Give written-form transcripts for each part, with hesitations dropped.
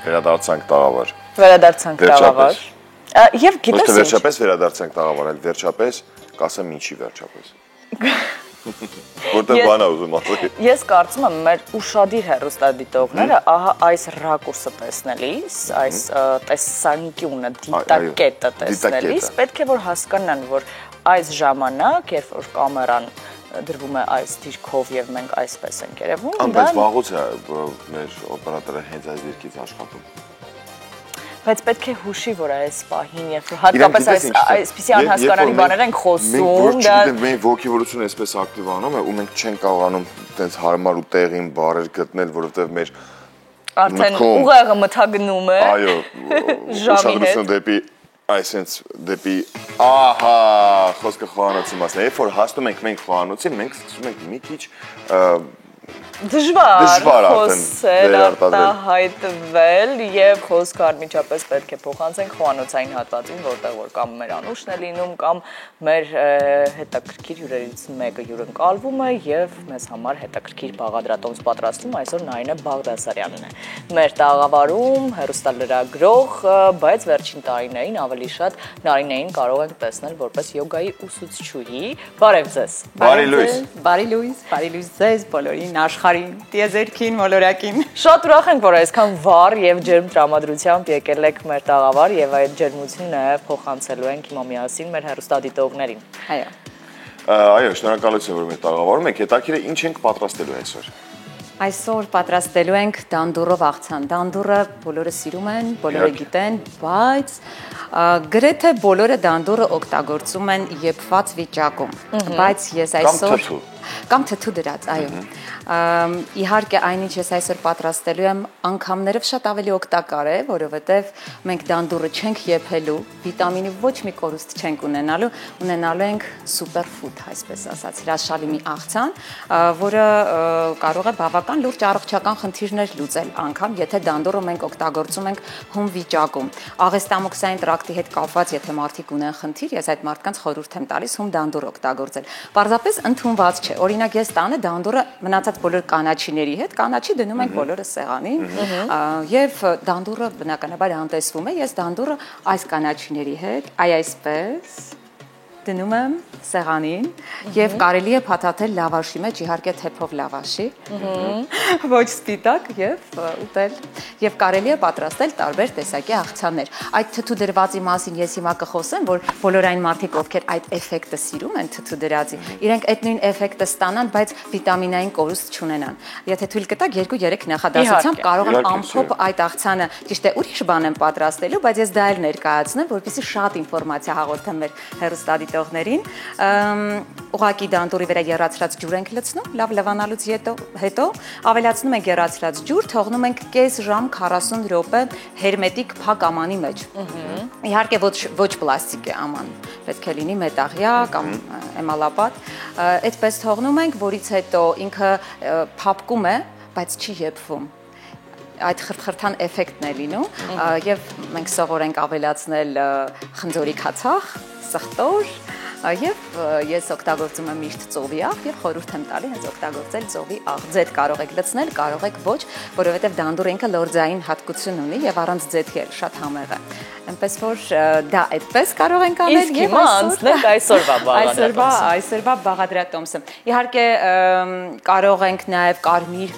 Վերադարձանք տաղավար։ Վերադարձանք տաղավար։ Եվ գիտես ինչ։ Ոչ թե վերջապես վերադարձանք տաղավար, այլ վերջապես, կասեմ ինչի վերջապես։ Որտեղ բան ա ուզում ասել։ Ես կարծում եմ մեր ուրشادիր հեռուստադիտողները ահա այս ռակուրսը տեսնելիս, այս տեսանկյունը, դիտակետը տեսնելիս պետք է որ հասկանան, որ այս ժամանակ, երբ որ կամերան դրվում է այս դիրքով եւ մենք այսպես ենք երևում, բայց վաղուց է մեր օպերատորը հենց այս դիրքից աշխատում։ Բայց պետք է հուշի, որ այս պահին եւ հատկապես այսպիսի անհասկանալի բաներ են խոսում, դա մենք ոգևորությունը այսպես ակտիվանում է ու մենք չենք կարողանում այդպես հարմար ու տեղին բառեր գտնել, որովհետեւ մեր արդեն ուղեղը մթագնում է։ Այո, ուշադրություն դեպի այսենց դեպի ահա խոսքը խոհանոցի մասն է, երբ որ հասնում ենք մենք խոհանոցին, մենք սկսում ենք մի քիչ դժվար խոսել, արտահայտվել եւ խոսքը անմիջապես պետք է փոխանցենք խոհանոցային հատվածին, որտեղ որ կամ մեր անուշն է լինում, կամ մեր հետաքրքիր հյուրերից մեկը հյուրընկալվում է եւ մեզ համար հետաքրքիր բաղադրատոմս պատրաստում, այսօր Նարինե Բաղդասարյանն է։ Մեր տաղավարում հեռուստալրագրող, բայց վերջին տարիներին ավելի շատ Նարինեին կարող ենք տեսնել որպես յոգայի ուսուցչուհի։ Բարև ձեզ։ Բարի լույս։ Բարի լույս ձեզ բոլորին, աշխարհին, տիեզերքին, մոլորակին։ Շատ ուրախ ենք, որ այսքան վառ եւ ջերմ տրամադրությամբ եկել եք մեր տաղավար եւ այդ ջերմությունը փոխանցելու ենք հիմա միասին մեր հեռուստադիտողներին։ Այո, շնորհակալություն, որ մեր տաղավարում եք։ Հետաքրքիր է ինչ ենք պատրաստելու այսօր։ Այսօր պատրաստելու ենք դանդուրով աղցան։ Դանդուրը բոլորը սիրում են, բոլորը գիտեն, բայց գրեթե բոլորը դանդուրը օգտագործում են եփված վիճակում։ Բայց ես այսօր կամ թթու դրած, այո։ Իհարկե այնինչ ես այսօր պատրաստելու եմ անգամներով շատ ավելի օգտակար է, որովհետև մենք դանդուրը չենք եփելու, վիտամինի ոչ մի կորուստ չենք ունենալու ենք սուպերֆուդ, այսպես ասած, հրաշալի մի աղցան, որը կարող է բավական լուրջ առողջական խնդիրներ լուծել, անգամ եթե դանդուրը մենք օգտագործում ենք հում վիճակում։ Աղեստամոքսային տրակտի հետ կապված, եթե մարդիկ ունեն խնդիր, ես այդ մարդկանց խորհուրդ եմ տալիս հում դանդուր օգտագործել։ Պարզապես ընդունված չէ։ Օրինակ ես տանը դանդուրը մնացած բոլոր կանաչիների հետ, կանաչի դնում ենք բոլորը սեղանին եւ դանդուրը բնականաբար անտեսվում է, ես դանդուրը այս կանաչիների հետ այսպես դնում եմ սեղանին եւ կարելի է փաթաթել լավաշի մեջ, իհարկե թեփով լավաշի, ոչ սպիտակ եւ ուտել եւ կարելի է պատրաստել տարբեր տեսակի աղցաններ։ Այդ թթու դրվածի մասին ես հիմա կխոսեմ, որ բոլոր այն մարդիկ, ովքեր այդ էֆեկտը սիրում են թթու դրածի, իրենք այդ նույն էֆեկտը ստանան, բայց վիտամինային կորուստ չունենան։ Եթե թույլ կտակ 2-3 նախադասությամբ կարող եմ ամփոփ այդ աղցանը, ճիշտ է, ուրիշ բան եմ պատրաստելու, բայց ես դա էլ ներկայացնեմ, որպեսզի շատ ինֆորմացիա հաղորդեմ մեր հեռուստադիտողներին։ Ուղղակի դանդուրի վրա եռացրած ջուր ենք լցնում, լավ լվանալուց հետո ավելացնում ենք եռացրած ջուր, թողնում ենք կես ժամ 40 րոպե հերմետիկ փակ ամանի մեջ։ Իհարկե ոչ պլաստիկ է աման, պետք է լինի մետաղյա կամ էմալապատ։ Այդպես թողնում ենք, որից հետո ինքը փափկում է, բայց չի եփվում։ Այդ խրթխրթան էֆեկտն է լինում եւ մենք սովոր ենք ավելացնել խնձորի քացախ, սխտոր եւ ես օգտագործում եմ միշտ ծովի աղ եւ խորհուրդ եմ տալի հենց օգտագործել ծովի աղ։ Ձեթ կարող եք լցնել, կարող եք ոչ, որովհետեւ դանդուրը ինքը լորձային հատկություն ունի եւ առանց ձեթի էլ շատ համեղ է։ Այնպես որ դա այդպես կարող ենք անել եւ անցնենք այսօրվա բաղադրատոմսը։ Իհարկե կարող ենք նաեւ կարմիր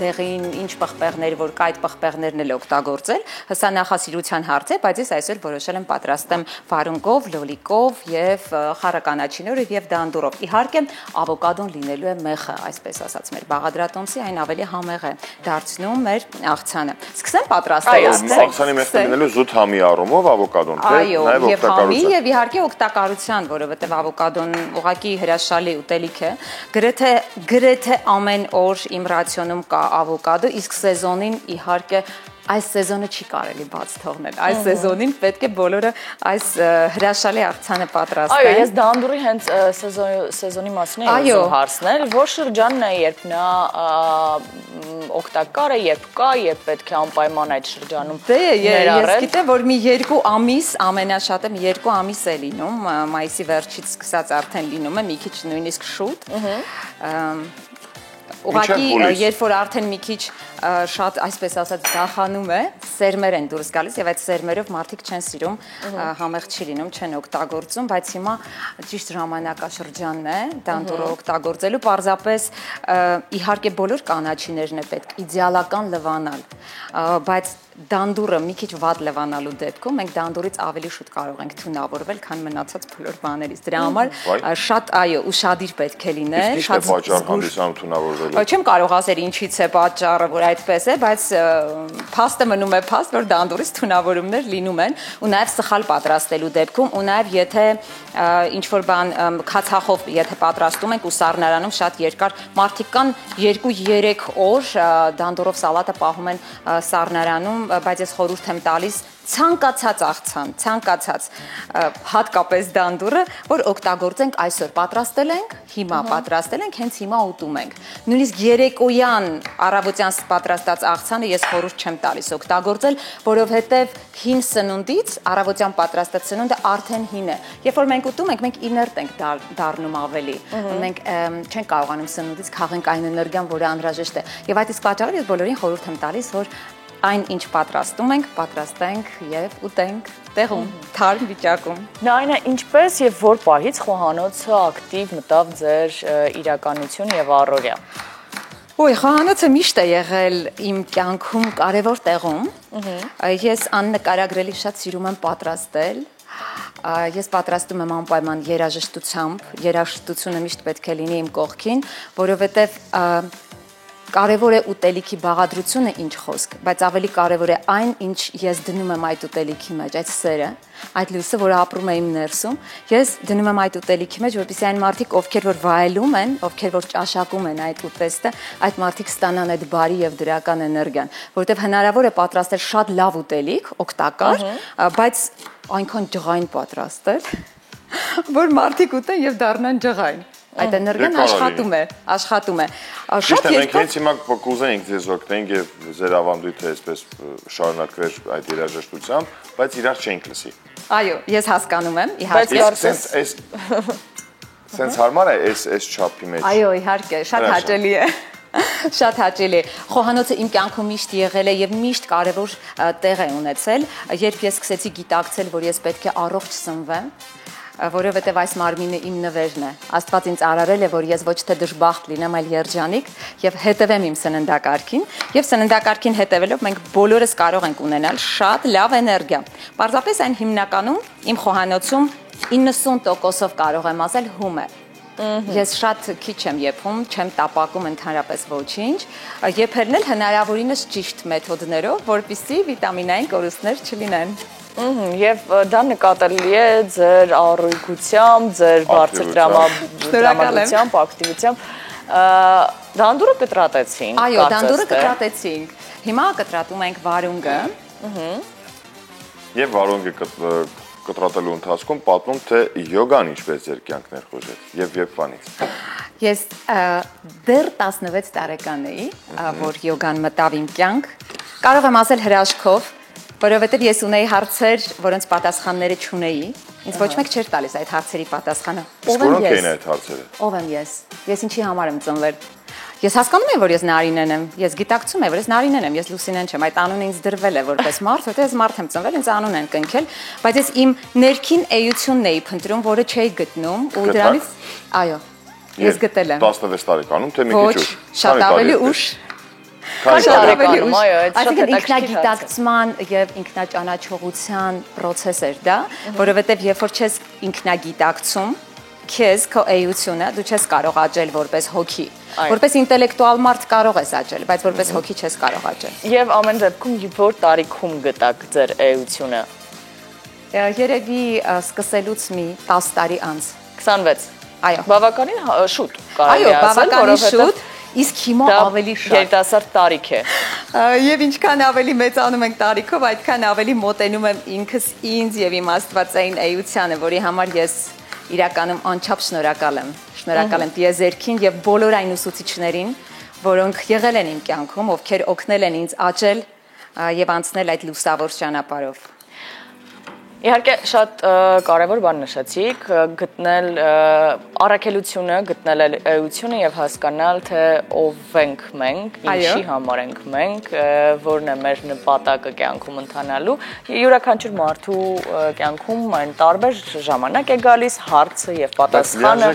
դեղին ինչ պղպեղներ, որ կա այդ պղպեղներն էլ օգտագործել, հսա նախասիրության հարց է, բայց ես այսօր որոշել եմ պատրաստեմ վարունգով, լոլիկով եւ խառականաչիներով եւ դանդուրով։ Իհարկե ավոկադոն լինելու է մեխը, այսպես ասած, մեր բաղադրատոմսի այն ավելի համեղ է դարձնում մեր աղցանը։ Սկսեմ պատրաստել։ Աղցանի մեխը լինելու զուտ համի առումով ավոկադոն, թե նաեւ օգտակարության։ Եվ իհարկե օգտակարության, որովհետեւ ավոկադոն ուղղակի հրաշալի ուտելիք է։ Գրեթե ամեն օր իմ ռացիոնում կա ավոկադո, իսկ սեզոնին իհարկե այս սեզոնը չի կարելի բաց թողնել։ Այս սեզոնին պետք է բոլորը այս հրաշալի աղցանը պատրաստեն։ Այո, ես դանդուրի հենց սեզոնի մասին եմ ուզում հարցնել, որ շրջանն է, երբ նա օգտակար է, երբ կա, երբ պետք է անպայման այդ շրջանում ներառել։ Ես գիտեմ, որ մի 2 ամիս, ամենաշատը մի 2 ամիս է լինում, մայիսի վերջից սկսած արդեն լինում է, մի քիչ նույնիսկ շուտ։ Ուղղակի երբ որ արդեն մի քիչ շատ այսպես ասած դախանում է, սերմեր են դուրս գալիս եւ այդ սերմերով մարդիկ չեն սիրում, համեղ չի լինում, չեն օգտագործում, բայց հիմա ճիշտ ժամանակաշրջանն է դանդուրը օգտագործելու, պարզապես իհարկե բոլոր կանաչիներն է պետք իդեալական լվանալ, բայց դանդուրը մի քիչ վատ լվանալու դեպքում մենք դանդուրից ավելի շուտ կարող ենք թունավորվել, քան մնացած բոլոր բաներից։ Դրա համար շատ այո, ուշադիր պետք է լինել, շատ զգուշ թունավորվելու։ Չեմ կարող ասել ինչից է պատճառը, որ այդպես է, բայց փաստը մնում է փաստ, որ դանդուրից թունավորումներ լինում են, ու նաև սխալ պատրաստելու դեպքում, ու նաև եթե ինչ որ բան քացախով եթե պատրաստում ենք ու սառնարանում շատ երկար, մարդիկ կան 2-3 օր դանդուրով սալատը պահում են սառնարանում, բայց ես խորհուրդ եմ տալիս ցանկացած աղցան, ցանկացած հատկապես դանդուրը, որ օգտագործենք այսօր պատրաստել ենք, հիմա պատրաստել ենք, հենց հիմա ուտում ենք։ Նույնիսկ երեկոյան առավոտյան պատրաստած աղցանը ես խորհուրդ չեմ տալիս օգտագործել, որովհետև հին սնունդից առավոտյան պատրաստած սնունդը արդեն հին է։ Երբ որ մենք ուտում ենք, մենք իներտ ենք դառնում ավելի։ Մենք չենք կարողանում սնունդից քաղենք այն էներգիան, որը անհրաժեշտ է։ Եվ այդ իսկ պատճառով ես բոլորին խորհուրդ եմ տալիս, որ այն ինչ պատրաստում ենք, պատրաստենք եւ ուտենք տեղում, թարմ վիճակում։ Նայնա, ինչպես եւ որ պահից խոհանոցը ակտիվ մտավ ձեր իրականություն եւ առօրյա։ Ոյ, խոհանոցը միշտ է եղել իմ կյանքում կարևոր տեղում։ Ես աննկարագրելի շատ սիրում եմ պատրաստել։ Ես պատրաստում եմ անպայման երաժշտությամբ, երաժշտությունը միշտ պետք է լինի իմ կողքին, որովհետեւ կարևոր է ուտելիքի բաղադրությունը ինչ խոսք, բայց ավելի կարևոր է այն, ինչ ես դնում եմ այդ ուտելիքի մեջ, այդ սերը, այդ լույսը, որը ապրում է իմ ներսում, ես դնում եմ այդ ուտելիքի մեջ, որպեսզի այն մարդիկ, ովքեր որ վայելում են, ովքեր որ ճաշակում են այդ ուտեստը, այդ մարդիկ ստանան այդ բարի եւ դրական էներգիան, որովհետեւ հնարավոր է պատրաստել շատ լավ ուտելիք, օգտակար, բայց այնքան ջղայն պատրաստել, որ մարդիկ ուտեն եւ դառնան ջղայն։ Այդ էներգիան աշխատում է։ Շատ մենք հենց հիմա կուզեինք ձեզ օգնենք եւ ձեր ավանդույթը այսպես շարունակվեր այդ երաժշտությամբ, բայց իրար չենք լսի։ Այո, ես հասկանում եմ, իհարկե։ Սենց հարմար է այս չափի մեջ։ Այո, իհարկե, շատ հաճելի է։ Շատ հաճելի է։ Խոհանոցը իմ կյանքում միշտ եղել է եւ միշտ կարեւոր տեղ է ունեցել, երբ ես սկսեցի գիտակցել, որ ես պետք է առողջ սնվեմ, որովհետև այս մարմինը իմ նվերն է։ Աստված ինձ արարել է, որ ես ոչ թե դժբախտ լինեմ, այլ երջանիկ եւ հետևեմ իմ սննդակարգին, եւ սննդակարգին հետևելով մենք բոլորս կարող ենք ունենալ շատ լավ էներգիա։ Պարզապես այն հիմնականում իմ խոհանոցում 90%-ով կարող եմ ասել հում է։ Ես շատ քիչ եմ եփում, չեմ տապակում ընդհանրապես ոչինչ, եփելն էլ հնարավորինս ճիշտ մեթոդներով, որպեսզի վիտամինային կորուստներ չլինեն։ Եվ դա նկատելի է ձեր առողջությամբ, ձեր բարձր տրամադրությամբ, ակտիվությամբ։ Դանդուրը կտրատեցինք։ Այո, դանդուրը կտրատեցինք։ Հիմա կտրատում ենք վարունգը։ Եվ վարունգը կտրատելու ընթացքում պատմում, թե յոգան ինչպես ձեր կյանքն էր խոժել եւ երբանից։ Ես դեռ 16 տարեկան էի, որ յոգան մտավ իմ կյանք։ Կարող եմ ասել հրաշքով, որովհետև ես ունեի հարցեր, որոնց պատասխանները չունեի, ինձ ոչ մեկ չէր տալիս այդ հարցերի պատասխանը։ Որոնք էին այդ հարցերը։ Ով եմ ես։ Ես ինչի համար եմ ծնվել։ Ես հասկանում եմ, որ ես Նարինեն եմ։ Ես գիտակցում եմ, որ ես Նարինեն եմ, ես Լուսինեն չեմ։ Այդ անունը ինձ դրվել է որպես մարդ, որտեղ ես մարդ եմ ծնվել, ինձ անուն են կնքել, բայց ես իմ ներքին էությունն էի փնտրում, որը չէի գտնում, ու դրանից այո, ես գտել եմ։ 16 տարեկանում, թե մի քիչ ուշ։ Շատ ավելի ուշ։ Տարեկանում, այո, այսինքն ինքնագիտակցման եւ ինքնաճանաչողության process էր դա, որովհետեւ երբ որ չես ինքնագիտակցում, քեզ քո էությունը դու չես կարող աճել որպես հոգի։ Որպես ինտելեկտուալ մարդ կարող ես աճել, բայց որպես հոգի չես կարող աճել։ Եվ ամեն դեպքում որ տարիքում գտաք ձեր էությունը։ Երևի սկսելուց մի 10 տարի անց։ 26։ Այո։ Բավականին շուտ կարելի է ասել, որովհետեւ իսկ հիմա ավելի շատ երիտասարդ տարիք է։ Եվ ինչքան ավելի մեծանում ենք տարիքով, այդքան ավելի մոտենում եմ ինքս ինձ եւ իմ աստվածային էությանը, որի համար ես իրականում անչափ շնորհակալ եմ։ Շնորհակալ եմ տիեզերքին եւ բոլոր այն ուսուցիչներին, որոնք եղել են իմ կյանքում, ովքեր օգնել են ինձ աճել եւ անցնել այդ լուսավոր ճանապարհով։ Իհարկե շատ կարևոր բան նշեցիք, գտնել առաքելությունը, գտնել էությունը եւ հասկանալ թե ով ենք մենք, ինչի համար ենք մենք, որն է մեր նպատակը կյանքում ընթանալու։ Յուրաքանչյուր մարդու կյանքում այն տարբեր ժամանակ է գալիս, հարցը եւ պատասխանը,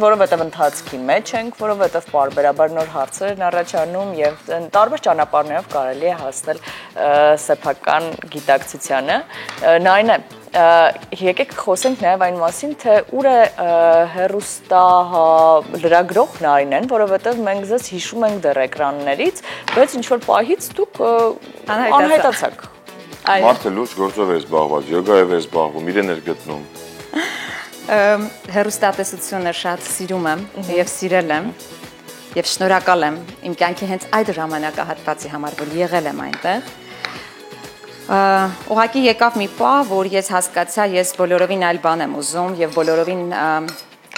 որովհետեւ ընթացքի մեջ ենք, որովհետեւ պարբերաբար նոր հարցեր են առաջանում եւ տարբեր ճանապարհներով կարելի է հասնել սեփական գիտակցությանը։ Նայն է, եկեք խոսենք նաև այն մասին, թե ուր է հեռուստալրագրող Նարինեն, որովհետև մենք ձեզ հիշում ենք դեռ էկրաններից, բայց ինչ-որ պահից դուք անհայտացաք։ Մարդը լուրջ գործով էր զբաղված, յոգայով էր զբաղվում, իրեն էր գտնում։ Հեռուստատեսությունը շատ սիրում եմ եւ սիրել եմ եւ շնորհակալ եմ իմ կյանքի հենց այդ ժամանակահատվածի համար, որ եղել եմ այնտեղ։ Ուղղակի եկավ մի պահ, որ ես հասկացա, ես բոլորովին այլ բան եմ ուզում եւ բոլորովին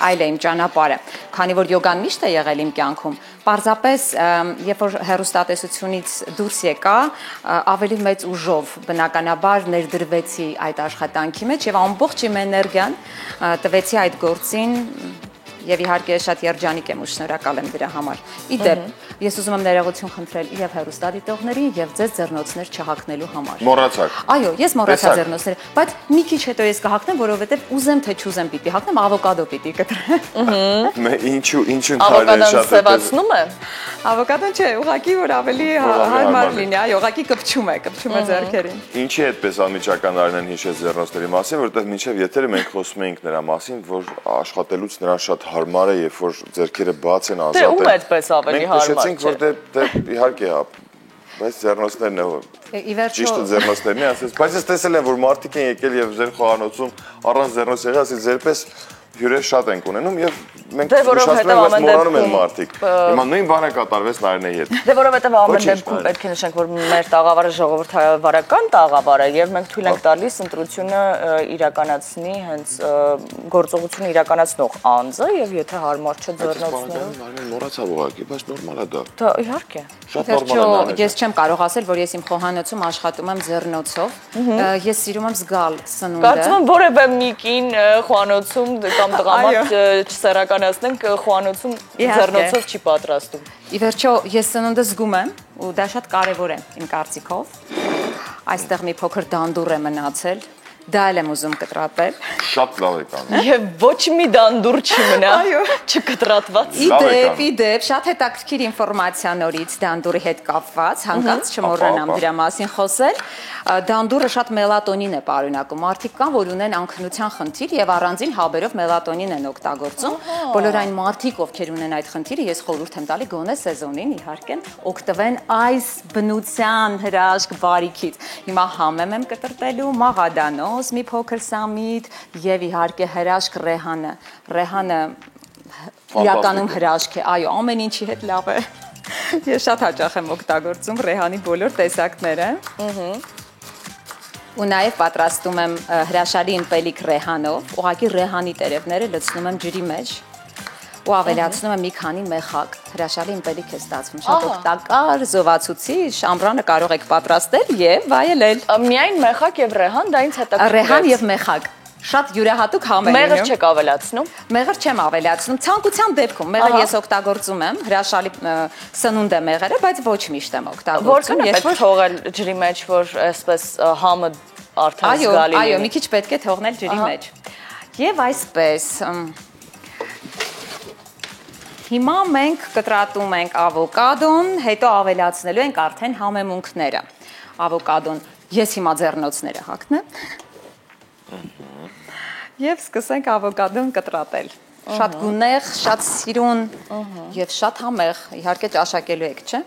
այլ է իմ ճանապարհը, քանի որ յոգան միշտ է եղել իմ կյանքում։ Պարզապես երբ որ հեռուստատեսությունից դուրս եկա, ավելի մեծ ուժով բնականաբար ներդրվեցի այդ աշխատանքի մեջ եւ ամբողջ իմ էներգիան տվեցի այդ գործին եւ իհարկե շատ երջանիկ եմ ու շնորհակալ եմ դրա համար։ Իդեպ, ես ուզում եմ ներողություն խնդրել եւ հեռուստադիտողներին եւ ձեզ ձեռնոցներ չհագնելու համար։ Մոռացաք։ Այո, ես մոռացա ձեռնոցները, բայց մի քիչ հետո ես կհագնեմ, որովհետեւ ուզեմ թե չուզեմ պիտի հագնեմ, ավոկադո պիտի կտրեմ։ Ինչու ավոկադոն սևացնում է։ Ավոկադոն չէ, ուղղակի որ ավելի հարմար լինի, այո, ուղղակի կպչում է ձեռքերին։ Ինչի այդպես անմիջական Նարինեն հիշեց ձեռնոցների մասին, որովհետեւ մինչեւ եթերը մենք խոսում էինք նրա մասին, որ աշխատելուց նրան շատ հարմար է, երբ որ ձեռքերը բաց են ազատ են։ Դե ում այդպես ավելի հարմար չէ։ Մենք նշեցինք, որ իհարկե բայց ձեռնոցներն է ճիշտ ձեռնոցներն է, ասես, բայց ես տեսել եմ, որ մարդիկ են եկել եւ ձեր խոհանոցում առանց ձեռնոց եղել, ասես ձերպես հյուրեր շատ ենք ունենում եւ մենք նշացնում ենք, որ մոռանում են մարդիկ։ Հիմա նույն բանը կատարվեց Նարինեի հետ։ Դե որովհետեւ ամեն դեպքում պետք է նշենք, որ մեր տաղավարը ժողովրդավարական տաղավար է եւ մենք թույլ ենք տալիս ընտրությունը իրականացնի հենց գործողությունը իրականացնող անձը եւ եթե հարմար չէ ձեռնոցները։ Նարինեն մոռացավ ուղղակի, բայց նորմալ է դա։ Դա իհարկե։ Շատ նորմալ է։ Ես չեմ կարող ասել, որ ես իմ խոհանոցում աշխատում եմ ձեռնոցով։ Ես սիրում եմ զգալ սնունդը։ Կարծում եմ որևէ մի կին խոհանոցում կամ տղամարդ չսերականացնենք խոհանոցում ձեռնոցով չի պատրաստում։ Ի վերջո ես սնունդը զգում եմ ու դա շատ կարևոր է իմ կարծիքով։ Այստեղ մի փոքր դանդուր է մնացել։ Դա էլ եմ ուզում կտրատել։ Շատ լավ եք անում։ Եվ ոչ մի դանդուր չմնա, չկտրատված։ Իդեպ, շատ հետաքրքիր ինֆորմացիա նորից դանդուրի հետ կապված, հանկարծ չմոռանամ դրա մասին խոսել։ Դանդուրը շատ մելատոնին է պարունակում։ Մարդիկ կան, որ ունեն անքնության խնդիր եւ առանձին հաբերով մելատոնին են օգտագործում։ Բոլոր այն մարդիկ, ովքեր ունեն այդ խնդիրը, ես խորհուրդ եմ տալի գոնե սեզոնին իհարկե օգտվեն այս բնության հրաշք բարիքից։ Հիմա համեմ եմ կտրտելու մաղադանոց, մի փոքր սամիտ եւ իհարկե հրաշք ռեհանը։ Ռեհանը իրականում հրաշք է, այո, ամեն ինչի հետ լավ է։ Ես շատ հաճախ եմ օգտագործում ռեհանի բոլոր տեսակները։ Ու նաև պատրաստում եմ հրաշալի ըմպելիք ռեհանով, ուղղակի ռեհանի տերևները լցնում եմ ջրի մեջ ու ավելացնում եմ մի քանի մեխակ։ Հրաշալի ըմպելիք է ստացվում, շատ օգտակար, զովացուցիչ, ամռանը կարող եք պատրաստել եւ վայելել։ Միայն մեխակ եւ ռեհան, դա ինձ հետաքրքրեց։ Ռեհան եւ մեխակ։ Շատ յուրահատուկ համ է։ Մեղր չեք ավելացնում։ Մեղր չեմ ավելացնում, ցանկության դեպքում մեղր ես օգտագործում եմ, հրաշալի սնունդ է մեղրը, բայց ոչ միշտ եմ օգտագործում։ Որքան է պետք թողել ջրի մեջ, որ այսպես համը արդեն զգալի լինի։ Այո, մի քիչ պետք է թողնել ջրի մեջ։ Եվ այսպես հիմա մենք կտրատում ենք ավոկադոն, հետո ավելացնելու ենք արդեն համեմունքները։ Ավոկադոն ես հիմա ձեռնոցները հագնեմ։ Եվ սկսենք ավոկադոն կտրատել։ Շատ գունեղ, շատ սիրուն եւ շատ համեղ, իհարկե ճաշակելու եք, չէ՞։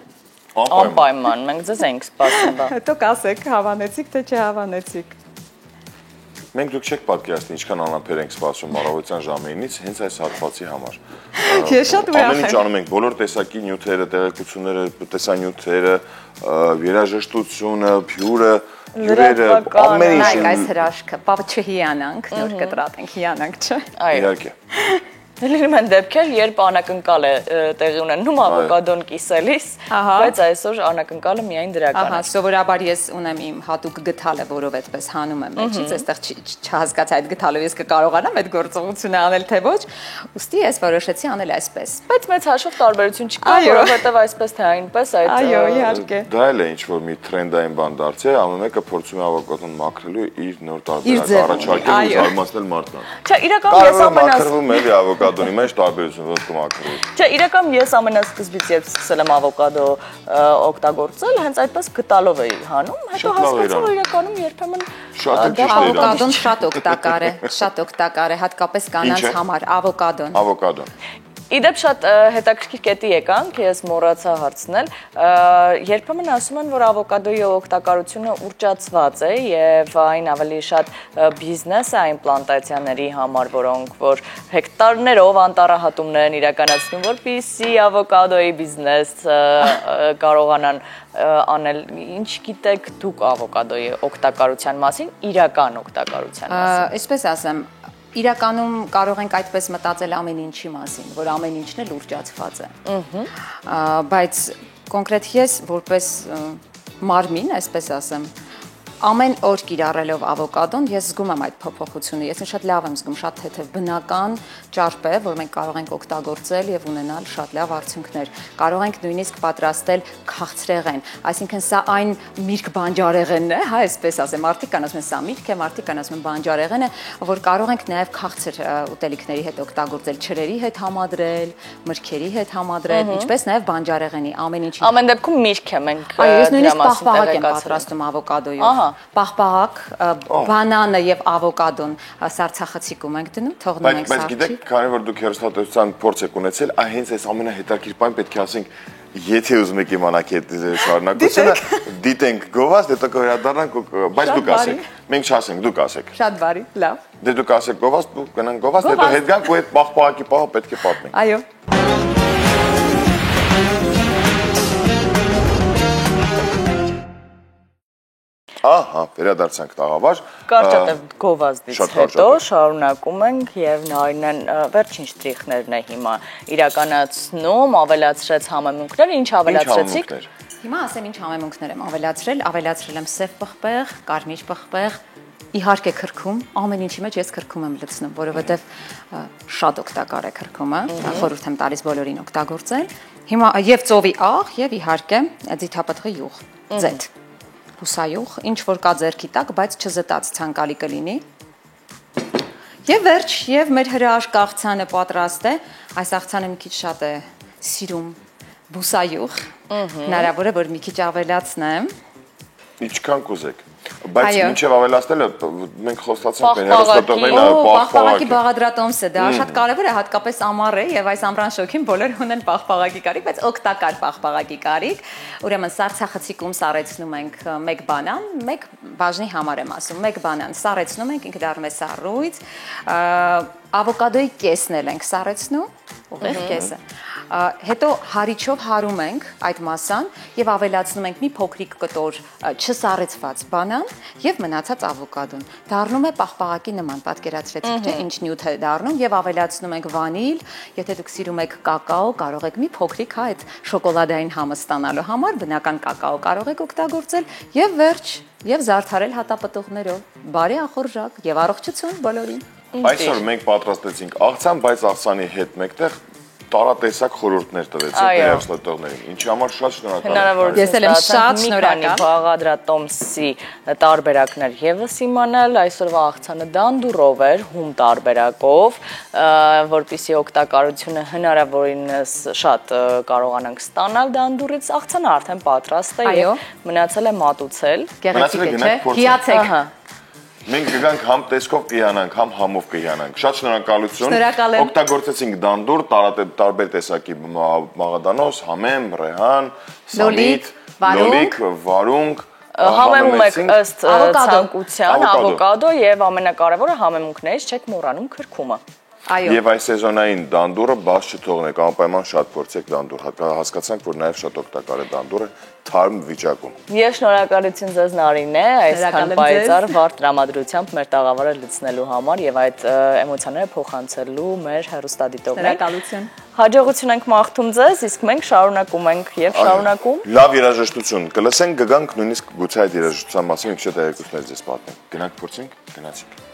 Անպայման, մենք ձեզ ենք սպասում բա։ Հետո կասեք, հավանեցիք թե չհավանեցիք։ Մենք դուք չեք պատկերացնի ինչքան անապեր ենք սպասում առավոտյան ժամը 9-ից հենց այս հատվածի համար։ Ես շատ ուրախ եմ։ Ամեն ինչ անում ենք, բոլոր տեսակի նյութերը, տեղեկությունները, տեսանյութերը, երաժշտությունը, փյուրը, ջուրերը, ամեն ինչ։ Այս հրաշքը, պապ չհիանանք, նոր կտրատենք, հիանանք, չէ։ Իհարկե։ Լինում են դեպքեր, երբ անակնկալ է տեղի ունենում ավոկադոն կիսելիս, բայց այսօր անակնկալը միայն դրական է։ Սովորաբար ես ունեմ իմ հատուկ գթալը, որով այդպես հանում եմ մեջից, այստեղ չհասկացա այդ գթալով ես կկարողանամ այդ գործողությունը անել թե ոչ, ուստի ես որոշեցի անել այսպես։ Բայց մեծ հաշվով տարբերություն չկա, որովհետև այսպես թե այնպես այդ Այո, իհարկե։ Դա էլ է ինչ-որ մի թրենդային բան դարձել, ամեն մեկը փորձում է ավոկադոն մաքրելու իր նոր տարբերակ առաջարկել ու զարմացնել մարդկանց։ Չէ, իրականում ես մաքրվում էլի ավոկադոնի մեջ տարբերություն ոնց կմաքրվի։ Չէ, իրականում ես ամենասկզբից երբ սկսել եմ ավոկադո օգտագործել, հենց այդպես գտալով էի հանում, հետո հասկացա, որ իրականում երբեմն ավոկադոն շատ օգտակար է, հատկապես կանանց համար, ավոկադոն։ Իդեպ շատ հետաքրքիր կետի եկանք, ես մոռացա հարցնել, երբեմն ասում են, որ ավոկադոյի օգտակարությունը ուռճացված է եւ այն ավելի շատ բիզնես է այն պլանտացիաների համար, որոնք որ հեկտարներով անտառահատումներ են իրականացնում, որպեսզի ավոկադոյի բիզնես կարողանան անել։ Ինչ գիտեք դուք ավոկադոյի օգտակարության մասին, իրական օգտակարության մասին։ Այսպես ասեմ, իրականում կարող ենք այդպես մտածել ամեն ինչի մասին, որ ամեն ինչն էլ ուռճացված է։ Բայց կոնկրետ ես որպես մարմին, այսպես ասեմ, ամեն օր կիրառելով ավոկադոն ես զգում եմ այդ փոփոխությունը, ես շատ լավ եմ զգում, շատ թեթև բնական ճարպ է, որ մենք կարող ենք օգտագործել եւ ունենալ շատ լավ արդյունքներ։ Կարող ենք նույնիսկ պատրաստել քաղցրեղեն, այսինքն սա այն միրգ բանջարեղենն է, հա, այսպես ասեմ, մարդիկ կան ասում են սա միրգ է, մարդիկ կան ասում են բանջարեղեն է, որ կարող ենք նաեւ քաղցր ուտելիքների հետ օգտագործել, չրերի հետ համադրել, մրգերի հետ համադրել, ինչպես նաեւ բանջարեղենի, ամեն ինչի։ Ամեն դեպքում միրգ է մենք։ Այո, ես նույնիսկ պաղպաղակ եմ պատրաստում ավոկադոյով։ Պաղպաղակ, բանանը եւ ավոկադոն սարցախցիկում ենք դնում, թողնում ենք սարքի։ Բայց գիտեք, քանի որ դուք հերոստատեսության փորձ եք ունեցել, հենց այս ամենահետաքրքիր բանը պետք է ասենք, եթե ուզում եք իմանալ այդ շարունակությունը, դիտենք գովազդ, հետո կվերադառնանք, բայց դուք ասեք։ Մենք չասենք, դուք ասեք։ Շատ բարի, լավ։ Դե դուք ասեք գովազդ, դուք գնանք գովազդ, հետո հետ գանք ու այդ պաղպաղակի պահը պետք է պատմենք։ Այո։ Ահա, վերադարձանք տաղավար։ Կարճատև գովազդից հետո շարունակում ենք եւ նայնեն վերջին շտրիխներն է հիմա իրականացնում, ավելացրեց համեմունքները, ինչ ավելացրեցիք։ Հիմա ասեմ ինչ համեմունքներ եմ ավելացրել եմ սև պղպեղ, կարմիր պղպեղ, իհարկե քրքում, ամեն ինչի մեջ ես քրքում եմ լցնում, որովհետեւ շատ օգտակար է քրքումը, խորհուրդ եմ տալիս բոլորին օգտագործել։ Հիմա եւ ծովի աղ եւ իհարկե ձիթապտղի յուղ, ձեթ։ Հուսայուղ, ինչ որ կա ձեռքի տակ, բայց չզտած ցանկալի կլինի։ Եվ վերջ, եւ մեր հրաշք աղցանը պատրաստ է։ Այս աղցանը մի քիչ շատ է սիրում բուսայուղ։ Հնարավոր է որ մի քիչ ավելացնեմ։ Ինչքան կուզեք։ Բայց մինչև ավելացնելը մենք խոստացանք մեր հերոստատողներին պաղպաղակի բաղադրատոմս է, դա շատ կարևոր է, հատկապես ամառ է եւ այս ամռան շոքին բոլորը ունեն պաղպաղակի կարիք, բայց օգտակար պաղպաղակի կարիք։ Ուրեմն սարցախցիկում սառեցնում ենք 1 բանան, 1 բաժնի համար եմ ասում, 1 բանան սառեցնում ենք, ինքը դառնում է սառույց, ավոկադոյի կեսն էլ ենք սառեցնում, ուղիղ կեսը։ Հետո հարիչով հարում ենք այդ մասան եւ ավելացնում ենք մի փոքրիկ կտոր չսառեցված բանան եւ մնացած ավոկադոն։ Դառնում է պաղպաղակի նման, պատկերացրեցիք չէ, ինչ նյութ է դառնում եւ ավելացնում ենք վանիլ, եթե դուք սիրում եք կակաո, կարող եք մի փոքրիկ հա այդ շոկոլադային համը ստանալու համար բնական կակաո կարող եք օգտագործել եւ վերջ եւ զարդարել հատապտուղներով։ Բարի ախորժակ եւ առողջություն բոլորին։ Այսօր մենք պատրաստեցինք աղցան, բայց աղցանի հետ մեկտեղ տարատեսակ խորհուրդներ տվեցիք հերոստատողներին, ինչի համար շատ շնորհակալ եմ։ Ես էլ եմ շատ շնորհակալ։ Բաղադրատոմսի տարբերակներ եւս իմանալ, այսօրվա աղցանը դանդուրով էր, հում տարբերակով, որպեսզի օգտակարությունը հնարավորինս շատ կարողանանք ստանալ դանդուրից, աղցանը արդեն պատրաստ է եւ մնացել է մատուցել։ Գեղեցիկ է, չէ՞։ Հիացեք։ Մենք գանք համ տեսքով կհիանանք, համ համով կհիանանք։ Շատ շնորհակալություն։ Օգտագործեցինք դանդուր, տարբեր տեսակի մաղադանոս, համեմ, ռեհան, սամիտ, լոլիկ, վարունգ, համեմում եք ըստ ցանկության ավոկադո եւ ամենակարևորը համեմունքներից չեք մոռանում քրքումը։ Եվ այս սեզոնային դանդուրը բաց չթողնեք, անպայման շատ փորձեք դանդուր։ Հասկացանք, որ նաև շատ օգտակար է դանդուրը թարմ վիճակում։ Եվ շնորհակալություն ձեզ Նարինե, այսքան պայծառ վառ տրամադրությամբ մեր տաղավարը լցնելու համար եւ այդ էմոցիաները փոխանցելու մեր հեռուստադիտողներին։ Շնորհակալություն։ Հաջողություն ենք մաղթում ձեզ, իսկ մենք շարունակում ենք եւ շարունակում։ Լավ երաժշտություն կլսենք, կգանք նույնիսկ գուցե այդ երաժշտության մասին մի քիչ տեղեկություններ ձեզ պատմենք։ Գնանք փորձենք, գնացինք։